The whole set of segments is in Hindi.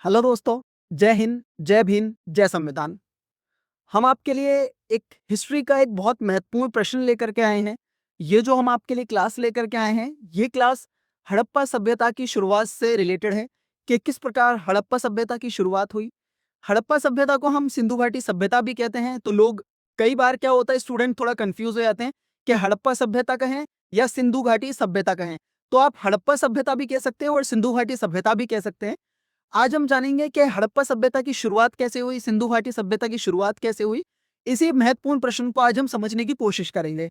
हेलो दोस्तों, जय हिंद, जय भीम, जय संविधान। हम आपके लिए एक हिस्ट्री का एक बहुत महत्वपूर्ण प्रश्न लेकर के आए हैं। ये जो हम आपके लिए क्लास लेकर के आए हैं, ये क्लास हड़प्पा सभ्यता की शुरुआत से रिलेटेड है कि किस प्रकार हड़प्पा सभ्यता की शुरुआत हुई। हड़प्पा सभ्यता को हम सिंधु घाटी सभ्यता भी कहते हैं, तो लोग कई बार क्या होता है, स्टूडेंट थोड़ा कंफ्यूज हो जाते हैं कि हड़प्पा सभ्यता कहें या सिंधु घाटी सभ्यता कहें। तो आप हड़प्पा सभ्यता भी कह सकते हैं और सिंधु घाटी सभ्यता भी कह सकते हैं। आज हम जानेंगे कि हड़प्पा सभ्यता की शुरुआत कैसे हुई, सिंधु घाटी सभ्यता की शुरुआत कैसे हुई। इसी महत्वपूर्ण प्रश्न को आज हम समझने की कोशिश करेंगे।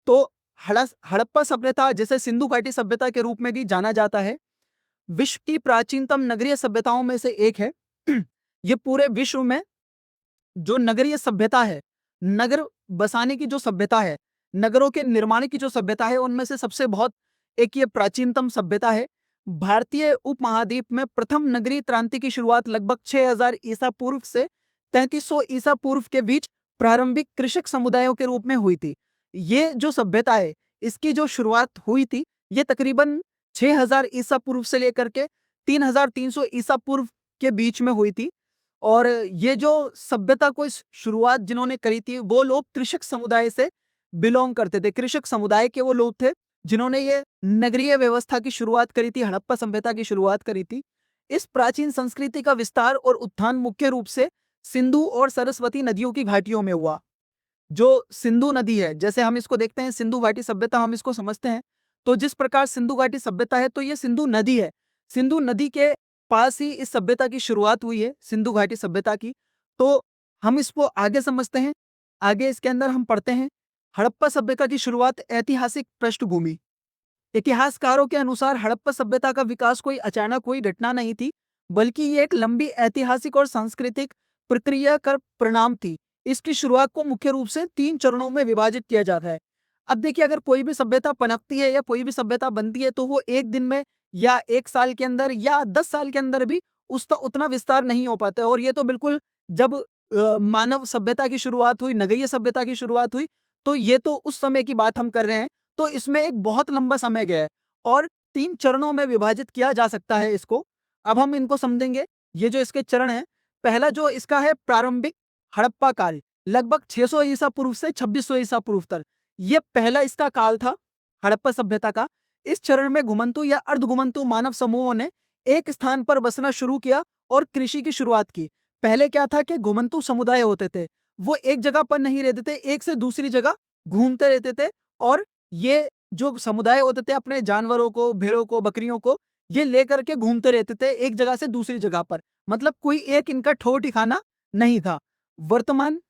तो हड़प्पा सभ्यता, जिसे सिंधु घाटी सभ्यता के रूप में भी जाना जाता है, विश्व की प्राचीनतम नगरीय सभ्यताओं में से एक है। ये पूरे विश्व में जो नगरीय सभ्यता है, नगर बसाने की जो सभ्यता है, नगरों के निर्माण की जो सभ्यता है, उनमें से सबसे बहुत एक ये प्राचीनतम सभ्यता है। भारतीय उपमहाद्वीप में प्रथम नगरीय क्रांति की शुरुआत लगभग 6000 ईसा पूर्व से 3300 ईसा पूर्व के बीच प्रारंभिक कृषक समुदायों के रूप में हुई थी। ये जो सभ्यता है, इसकी जो शुरुआत हुई थी, ये तकरीबन 6000 ईसा पूर्व से लेकर के 3300 ईसा पूर्व के बीच में हुई थी। और ये जो सभ्यता को इस शुरुआत जिन्होंने करी थी, वो लोग कृषक समुदाय से बिलोंग करते थे। कृषक समुदाय के वो लोग थे जिन्होंने ये नगरीय व्यवस्था की शुरुआत करी थी, हड़प्पा सभ्यता की शुरुआत करी थी। इस प्राचीन संस्कृति का विस्तार और उत्थान मुख्य रूप से सिंधु और सरस्वती नदियों की घाटियों में हुआ। जो सिंधु नदी है, जैसे हम इसको देखते हैं, सिंधु घाटी सभ्यता हम इसको समझते हैं, तो जिस प्रकार सिंधु घाटी सभ्यता है, तो ये सिंधु नदी है। सिंधु नदी के पास ही इस सभ्यता की शुरुआत हुई है, सिंधु घाटी सभ्यता की। तो हम इसको आगे समझते हैं। आगे इसके अंदर हम पढ़ते हैं हड़प्पा सभ्यता की शुरुआत, ऐतिहासिक पृष्ठभूमि। इतिहासकारों के अनुसार हड़प्पा सभ्यता का विकास कोई अचानक हुई घटना नहीं थी, बल्कि ये एक लंबी ऐतिहासिक और सांस्कृतिक प्रक्रिया का परिणाम थी। इसकी शुरुआत को मुख्य रूप से 3 चरणों में विभाजित किया जाता है। अब देखिए, अगर कोई भी सभ्यता पनपती है या कोई भी सभ्यता बनती है, तो वो एक दिन में या 1 साल के अंदर या 10 साल के अंदर भी उसका उतना विस्तार नहीं हो पाता है। और ये तो बिल्कुल जब मानव सभ्यता की शुरुआत हुई, नगरीय सभ्यता की शुरुआत हुई, तो ये तो उस समय की बात हम कर रहे हैं। तो इसमें एक बहुत लंबा समय गया है और 3 चरणों में विभाजित किया जा सकता है इसको। अब हम इनको समझेंगे। ये जो इसके चरण हैं, पहला जो इसका है प्रारंभिक हड़प्पा काल, लगभग 600 ईसा पूर्व से 2600 ईसा पूर्व तक। ये पहला इसका काल था हड़प्पा सभ्यता का। इस चरण में घुमंतु या अर्धघुमंतु मानव समूहों ने एक स्थान पर बसना शुरू किया और कृषि की शुरुआत की। पहले क्या था कि घुमंतु समुदाय होते थे, वो एक जगह पर नहीं रहते थे, एक से दूसरी जगह घूमते रहते थे। और ये जो समुदाय होते थे, अपने जानवरों को, भेड़ों को, बकरियों को, ये लेकर के घूमते रहते थे एक जगह से दूसरी जगह पर। मतलब कोई एक इनका ठौर ठिकाना नहीं था। वर्तमान,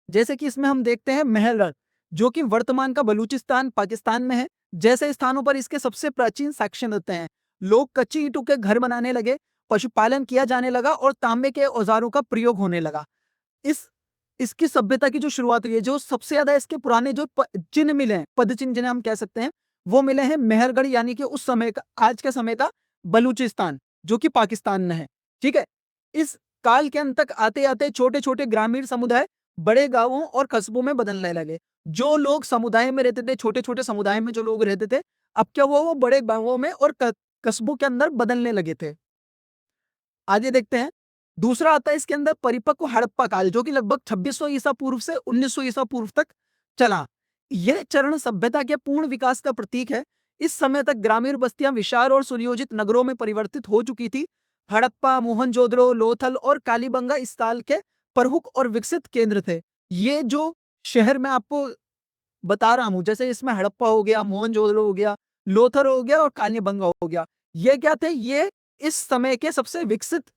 जैसे कि इसमें हम देखते हैं महलर, जो कि वर्तमान का बलूचिस्तान पाकिस्तान में है। जैसे स्थानों पर इसके सबसे प्राचीन साक्ष्य मिलते हैं। लोग कच्ची ईंटों के घर बनाने लगे, पशुपालन किया जाने लगा और तांबे के औजारों का प्रयोग होने लगा। इस इसकी सभ्यता की जो शुरुआत हुई है, जो सबसे ज्यादा इसके पुराने जो चिन्ह मिले हैं, पद चिन्ह जिन्हें हम कह सकते हैं, वो मिले हैं मेहरगढ़, यानी कि उस समय का, आज के समय का बलूचिस्तान, जो कि पाकिस्तान में है। ठीक है। इस काल के अंत तक आते आते छोटे छोटे ग्रामीण समुदाय बड़े गांवों और कस्बों में बदलने लगे। जो लोग समुदाय में रहते थे, छोटे छोटे समुदाय में जो लोग रहते थे, अब क्या वो बड़े गांवों में और कस्बों के अंदर बदलने लगे थे। आगे देखते हैं। दूसरा आता है इसके अंदर परिपक्व हड़प्पा काल, जो कि लगभग 2600 ईसा पूर्व से 1900 ईसा पूर्व तक चला। यह चरण सभ्यता के पूर्ण विकास का प्रतीक है। इस समय तक ग्रामीण बस्तियां विशाल और सुनियोजित नगरों में परिवर्तित हो चुकी थी। हड़प्पा, मोहनजोदड़ो, लोथल और कालीबंगा इस काल के प्रमुख और विकसित केंद्र थे। ये जो शहर मैं आपको बता रहा हूं, जैसे इसमें हड़प्पा हो गया, मोहनजोदड़ो हो गया, लोथल हो गया और कालीबंगा हो गया, ये क्या थे? ये इस समय के सबसे विकसित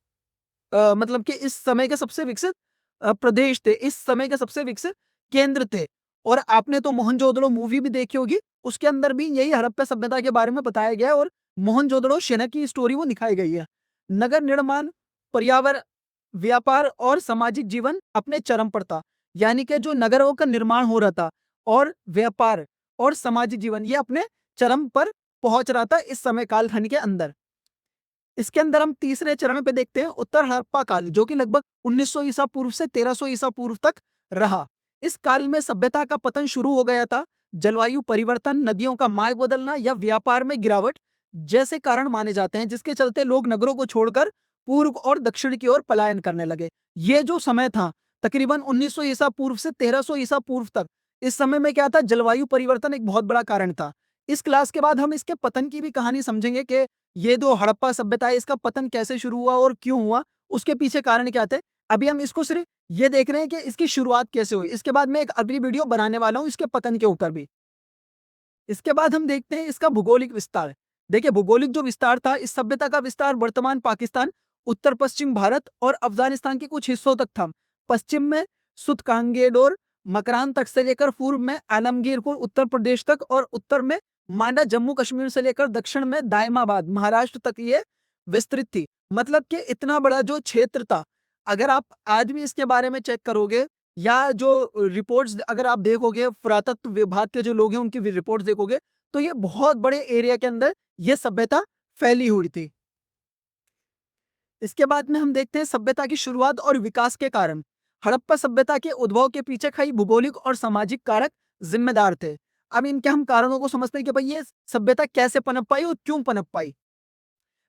मतलब कि इस समय के सबसे विकसित प्रदेश थे, इस समय के सबसे विकसित केंद्र थे। और आपने तो मोहनजोदड़ो मूवी भी देखी होगी, उसके अंदर भी यही हड़प्पा सभ्यता के बारे में बताया गया है और मोहनजोदड़ो शहर की स्टोरी वो दिखाई गई है। नगर निर्माण, पर्यावरण, व्यापार और सामाजिक जीवन अपने चरम पर था। यानी कि जो नगरों का निर्माण हो रहा था और व्यापार और सामाजिक जीवन, ये अपने चरम पर पहुंच रहा था इस समय कालखंड के अंदर। इसके अंदर हम तीसरे चरण पे देखते हैं उत्तर हड़प्पा काल, जो कि लगभग 1900 ईसा पूर्व से 1300 ईसा पूर्व तक रहा। इस काल में सभ्यता का पतन शुरू हो गया था। जलवायु परिवर्तन, नदियों का मार्ग बदलना या व्यापार में गिरावट जैसे कारण माने जाते हैं, जिसके चलते लोग नगरों को छोड़कर पूर्व और दक्षिण की ओर पलायन करने लगे। ये जो समय था तकरीबन 1900 ईसा पूर्व से 1300 ईसा पूर्व तक, इस समय में क्या था, जलवायु परिवर्तन एक बहुत बड़ा कारण था। इस क्लास के बाद हम इसके पतन की भी कहानी समझेंगे कि ये जो हड़प्पा सभ्यता है इसका पतन कैसे शुरू हुआ और क्यों हुआ, उसके पीछे कारण क्या थे। अभी हम इसको सिर्फ ये देख रहे हैं कि इसकी शुरुआत कैसे हुई। इसके बाद मैं एक अगली वीडियो बनाने वाला हूं इसके पतन के ऊपर भी। इसके बाद हम देखते हैं इसका भूगोलिक विस्तार। देखिए, भूगोलिक जो विस्तार था, इस सभ्यता का विस्तार वर्तमान पाकिस्तान, उत्तर पश्चिम भारत और अफगानिस्तान के कुछ हिस्सों तक था। पश्चिम में सुतकांगेडोर मकरान तक से लेकर पूर्व में आलमगीरपुर उत्तर प्रदेश तक और उत्तर में मांडा जम्मू कश्मीर से लेकर दक्षिण में दायमाबाद महाराष्ट्र तक ये विस्तृत थी। मतलब कि इतना बड़ा जो क्षेत्र था, अगर आप आज भी इसके बारे में चेक करोगे या जो रिपोर्ट्स अगर आप देखोगे, पुरातत्व विभाग के जो लोग हैं उनकी रिपोर्ट्स देखोगे, तो ये बहुत बड़े एरिया के अंदर ये सभ्यता फैली हुई थी। इसके बाद में हम देखते हैं सभ्यता की शुरुआत और विकास के कारण। हड़प्पा सभ्यता के उद्भव के पीछे कई भूगोलिक और सामाजिक कारक जिम्मेदार थे। अब इनके हम कारणों को समझते हैं कि भाई ये सभ्यता कैसे पनप पाई और क्यों पनप पाई।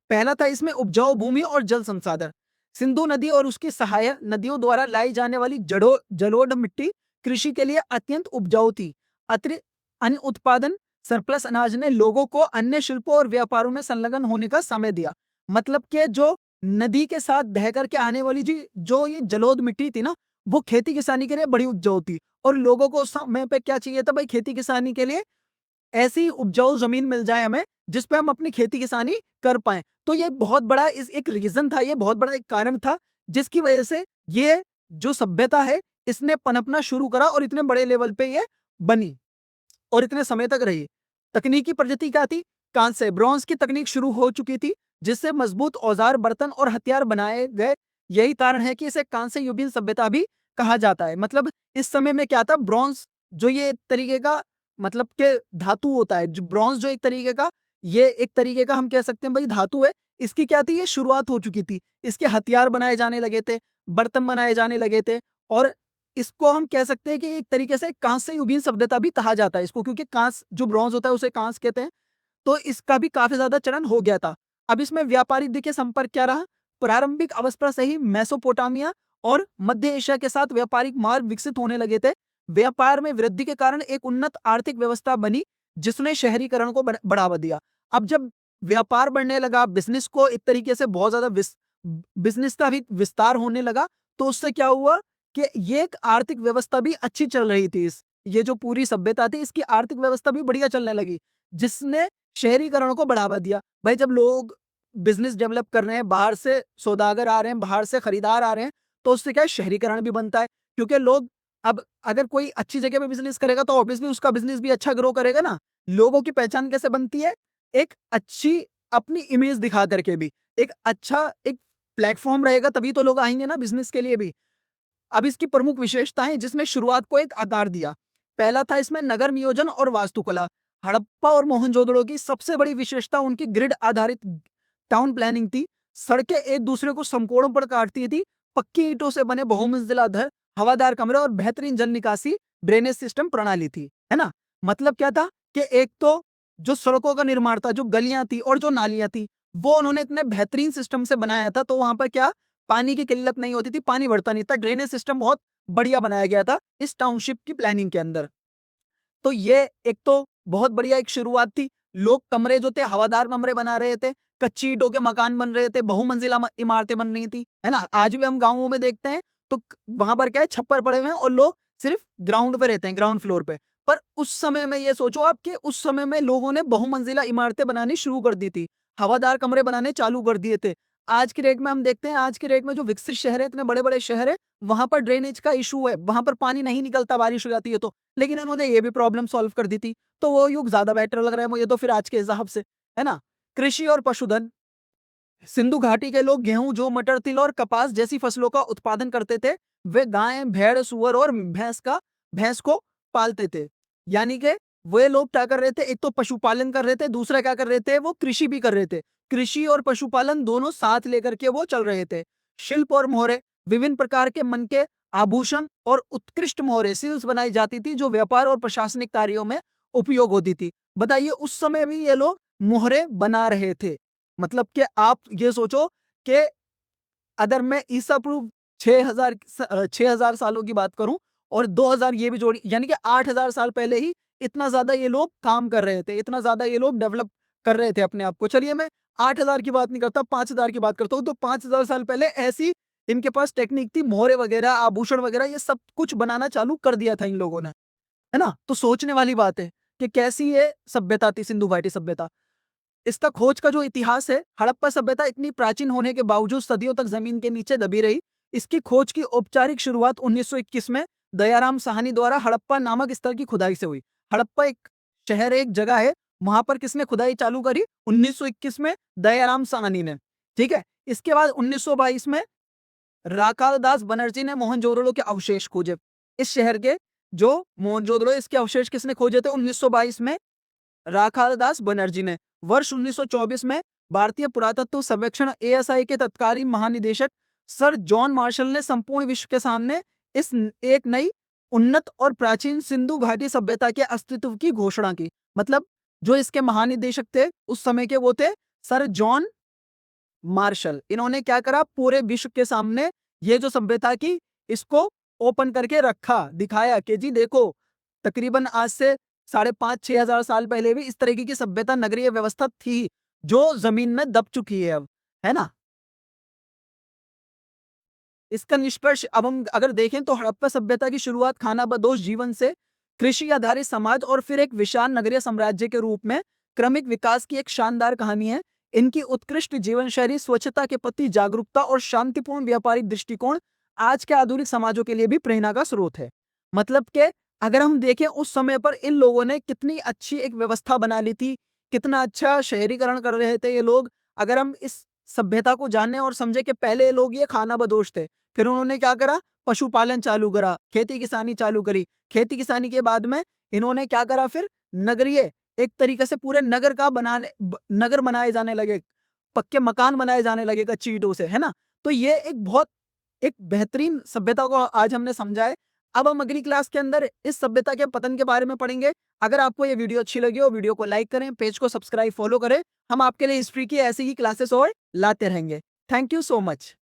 पहला था इसमें उपजाऊ भूमि और जल संसाधन। सिंधु नदी और उसकी सहायक नदियों द्वारा लाई जाने वाली जलोढ़ मिट्टी कृषि के लिए अत्यंत उपजाऊ थी। अतिरिक्त अन्न उत्पादन सरप्लस अनाज ने लोगों को अन्य शिल्पों और व्यापारों में संलग्न होने का समय दिया। मतलब कि जो नदी के साथ बह करके आने वाली जी जो ये जलोढ़ मिट्टी थी ना, वो खेती किसानी के लिए बड़ी उपजाऊ थी और लोगों को उस समय पे क्या चाहिए था भाई, खेती किसानी के लिए ऐसी उपजाऊ जमीन मिल जाए हमें जिस पे हम अपनी खेती किसानी कर पाए। तो ये बहुत बड़ा इस एक रीजन था, ये बहुत बड़ा एक कारण था जिसकी वजह से ये जो सभ्यता है इसने पनपना शुरू करा और इतने बड़े लेवल पे ये बनी और इतने समय तक रही। तकनीकी प्रगति क्या थी? कांस्य ब्रॉन्ज की तकनीक शुरू हो चुकी थी जिससे मजबूत औजार बर्तन और हथियार बनाए गए। यही कारण है कि इसे कांस्य युगीन सभ्यता भी कहा जाता है। मतलब इस समय में क्या था, ब्रॉन्ज जो ये एक तरीके का मतलब के धातु होता है, जो ब्रॉन्ज जो एक तरीके का ये एक तरीके का हम कह सकते हैं भाई धातु है। इसकी क्या थी, ये शुरुआत हो चुकी थी। इसके हथियार बनाए जाने लगे थे, बर्तन बनाए जाने लगे थे और इसको हम कह सकते हैं कि एक तरीके से कांस्य युगीन सभ्यता भी कहा जाता है इसको, क्योंकि कांस जो ब्रॉन्ज होता है उसे कांस कहते हैं। तो इसका भी काफी ज्यादा चलन हो गया था। अब इसमें व्यापारिक देखिए संपर्क क्या रहा। प्रारंभिक अवस्था से ही मेसोपोटामिया और मध्य एशिया के साथ व्यापारिक मार्ग विकसित होने लगे थे। व्यापार में वृद्धि के कारण एक उन्नत आर्थिक व्यवस्था बनी जिसने शहरीकरण को बढ़ावा दिया। अब जब व्यापार बढ़ने लगा, बिजनेस को एक तरीके से बहुत ज्यादा बिजनेस का भी विस्तार होने लगा, तो उससे क्या हुआ कि ये एक आर्थिक व्यवस्था भी अच्छी चल रही थी। ये जो पूरी सभ्यता थी इसकी आर्थिक व्यवस्था भी बढ़िया चलने लगी जिसने शहरीकरण को बढ़ावा दिया। भाई जब लोग बिजनेस डेवलप कर रहे हैं, बाहर से सौदागर आ रहे हैं, बाहर से खरीदार आ रहे हैं, तो उससे क्या है, शहरीकरण भी बनता है। क्योंकि लोग अब अगर कोई अच्छी जगह पे बिजनेस करेगा तो ऑब्वियसली उसका बिजनेस भी अच्छा ग्रो करेगा ना। लोगों की पहचान कैसे बनती है? एक अच्छी अपनी इमेज दिखा करके भी। एक अच्छा एक प्लेटफॉर्म रहेगा तभी तो लोग आएंगे ना बिजनेस के लिए भी। अब इसकी प्रमुख विशेषताएं जिसमें शुरुआत को एक आधार दिया। पहला था इसमें नगर नियोजन और वास्तुकला। हड़प्पा और मोहनजोदड़ो की सबसे बड़ी विशेषता उनकी ग्रिड आधारित टाउन प्लानिंग थी। सड़कें एक दूसरे को समकोणों पर काटती थी। पक्की ईंटों से बने बहुमंजिला घर, हवादार कमरे और बेहतरीन जल निकासी ड्रेनेज सिस्टम प्रणाली थी, है ना। मतलब क्या था कि एक तो जो सड़कों का निर्माण था, जो गलियां थी और जो नालियां थी, वो उन्होंने इतने बेहतरीन सिस्टम से बनाया था, तो वहां पर क्या पानी की किल्लत नहीं होती थी, पानी बढ़ता नहीं था। ड्रेनेज सिस्टम बहुत बढ़िया बनाया गया था इस टाउनशिप की प्लानिंग के अंदर। तो ये एक तो बहुत बढ़िया एक शुरुआत थी। लोग कमरे जो थे हवादार कमरे बना रहे थे, कच्ची ईंटों के मकान बन रहे थे, बहुमंजिला इमारतें बन रही थी, है ना। आज भी हम गाँवों में देखते हैं तो वहां पर क्या है, छप्पर पड़े हुए हैं और लोग सिर्फ ग्राउंड पे रहते हैं, ग्राउंड फ्लोर पे। पर उस समय में ये सोचो आप कि उस समय में लोगों ने बहुमंजिला इमारतें बनानी शुरू कर दी थी, हवादार कमरे बनाने चालू कर दिए थे। आज की डेट में हम देखते हैं, आज की डेट में जो विकसित शहर है, इतने बड़े बड़े शहर है, वहां पर ड्रेनेज का इशू है, वहां पर पानी नहीं निकलता बारिश हो जाती है तो। लेकिन इन्होंने ये भी प्रॉब्लम सॉल्व कर दी थी। तो वो युग ज्यादा बेटर लग रहा है मुझे तो फिर आज के हिसाब से, है ना। कृषि और पशुधन। सिंधु घाटी के लोग गेहूं, जौ, मटर, तिल और कपास जैसी फसलों का उत्पादन करते थे। वे गाय, भेड़, सुअर और भैंस को पालते थे। यानी कि वे लोग क्या कर रहे थे, एक तो पशुपालन कर रहे थे, दूसरा क्या कर रहे थे, वो कृषि भी कर रहे थे। कृषि और पशुपालन दोनों साथ लेकर के वो चल रहे थे। शिल्प और मोहरे। विभिन्न प्रकार के मन के आभूषण और उत्कृष्ट मोहरे सील्स बनाई जाती थी जो व्यापार और प्रशासनिक कार्यों में उपयोग होती थी। बताइए उस समय भी ये लोग मोहरे बना रहे थे। मतलब कि आप ये सोचो कि अगर मैं ईसा पूर्व 6000 सालों की बात करूं और 2000 ये भी जोड़ी, यानी कि 8000 साल पहले ही इतना ज्यादा ये लोग काम कर रहे थे, इतना ज्यादा ये लोग डेवलप कर रहे थे अपने आप को। चलिए मैं 8000 की बात नहीं करता, 5000 की बात करता हूँ। तो 5000 साल पहले ऐसी इनके पास टेक्निक थी, मोहरे वगैरह, आभूषण वगैरह, ये सब कुछ बनाना चालू कर दिया था इन लोगों ने, है ना। तो सोचने वाली बात है कि कैसी ये सभ्यता थी, सिंधु घाटी सभ्यता। इसका खोज का जो इतिहास है, हड़प्पा सभ्यता इतनी प्राचीन होने के बावजूद सदियों तक जमीन के नीचे दबी रही। इसकी खोज की औपचारिक शुरुआत 1921 में दयाराम साहनी द्वारा हड़प्पा नामक स्थल की खुदाई से हुई। हड़प्पा एक शहर है, एक जगह है, वहां पर किसने खुदाई चालू करी? 1921 में दयाराम साहनी ने। ठीक है। इसके बाद 1922 में राखाल दास बनर्जी ने मोहनजोदड़ो के अवशेष खोजे। इस शहर के जो मोहनजोदड़ो, इसके अवशेष किसने खोजे थे? 1922 में राखाल दास बनर्जी ने। वर्ष 1924 में भारतीय पुरातत्व सर्वेक्षण एएसआई के तत्कालीन महानिदेशक सर जॉन मार्शल ने संपूर्ण विश्व के सामने इस एक नई, उन्नत और प्राचीन सिंधु घाटी सभ्यता के अस्तित्व की घोषणा की। मतलब जो इसके महानिदेशक थे उस समय के, वो थे सर जॉन मार्शल। इन्होंने क्या करा? पूरे विश्व के सामने ये जो सभ्यता की, इसको ओपन करके रखा, दिखाया कि जी देखो, तकरीबन आज से 5,500-6,000 साल पहले भी इस तरीके की सभ्यता, नगरीय व्यवस्था थी, जो जमीन में दब चुकी है अब, है ना। इसका निष्कर्ष अब हम अगर देखें तो हड़प्पा सभ्यता की शुरुआत खानाबदोश जीवन से कृषि आधारित समाज और फिर एक विशाल नगरीय साम्राज्य के रूप में क्रमिक विकास की एक शानदार कहानी है। इनकी उत्कृष्ट जीवन शैली, स्वच्छता के प्रति जागरूकता और शांतिपूर्ण व्यापारिक दृष्टिकोण आज के आधुनिक समाजों के लिए भी प्रेरणा का स्रोत है। मतलब कि अगर हम देखें उस समय पर इन लोगों ने कितनी अच्छी एक व्यवस्था बना ली थी, कितना अच्छा शहरीकरण कर रहे थे ये लोग। अगर हम इस सभ्यता को जाने और समझे कि पहले लोग ये खानाबदोश थे, फिर उन्होंने क्या करा? पशुपालन चालू करा, खेती किसानी चालू करी। खेती किसानी के बाद में इन्होंने क्या करा? फिर नगरीय एक तरीके से पूरे नगर का नगर बनाए जाने लगे, पक्के मकान बनाए जाने लगे कच्ची ईंटों से, है ना। तो ये एक बहुत एक बेहतरीन सभ्यता को आज हमने समझा है। अब हम अगली क्लास के अंदर इस सभ्यता के पतन के बारे में पढ़ेंगे। अगर आपको ये वीडियो अच्छी लगी हो, वीडियो को लाइक करें, पेज को सब्सक्राइब, फॉलो करें। हम आपके लिए हिस्ट्री की ऐसी ही क्लासेस और लाते रहेंगे। Thank you so much.